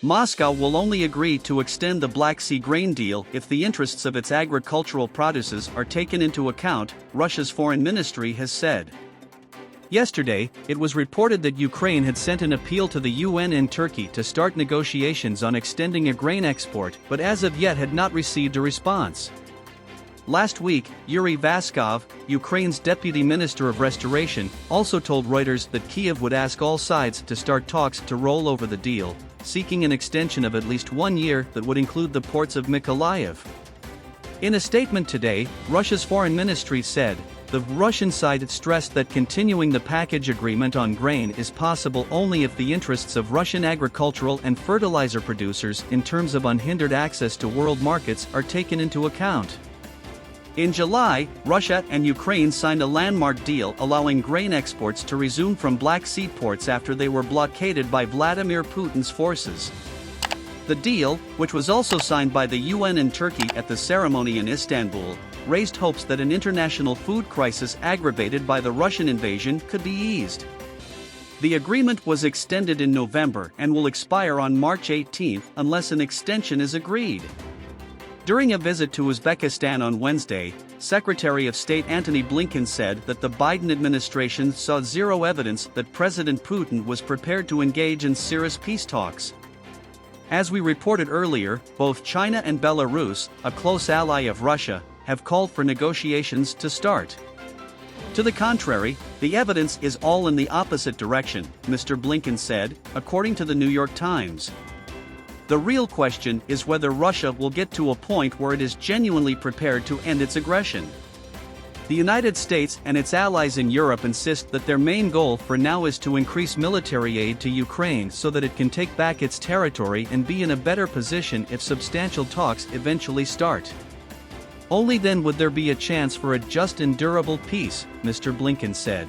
Moscow will only agree to extend the Black Sea grain deal if the interests of its agricultural producers are taken into account, Russia's foreign ministry has said. Yesterday, it was reported that Ukraine had sent an appeal to the UN in Turkey to start negotiations on extending a grain export, but as of yet had not received a response. Last week, Yuri Vaskov, Ukraine's deputy minister of restoration, also told Reuters that Kyiv would ask all sides to start talks to roll over the deal, seeking an extension of at least 1 year that would include the ports of Mykolaiv. In a statement today, Russia's foreign ministry said, the Russian side stressed that continuing the package agreement on grain is possible only if the interests of Russian agricultural and fertilizer producers in terms of unhindered access to world markets are taken into account. In July, Russia and Ukraine signed a landmark deal allowing grain exports to resume from Black Sea ports after they were blockaded by Vladimir Putin's forces. The deal, which was also signed by the UN and Turkey at the ceremony in Istanbul, raised hopes that an international food crisis aggravated by the Russian invasion could be eased. The agreement was extended in November and will expire on March 18 unless an extension is agreed. During a visit to Uzbekistan on Wednesday, Secretary of State Antony Blinken said that the Biden administration saw zero evidence that President Putin was prepared to engage in serious peace talks. As we reported earlier, both China and Belarus, a close ally of Russia, have called for negotiations to start. To the contrary, the evidence is all in the opposite direction, Mr. Blinken said, according to the New York Times. The real question is whether Russia will get to a point where it is genuinely prepared to end its aggression. The United States and its allies in Europe insist that their main goal for now is to increase military aid to Ukraine so that it can take back its territory and be in a better position if substantial talks eventually start. Only then would there be a chance for a just and durable peace, Mr. Blinken said.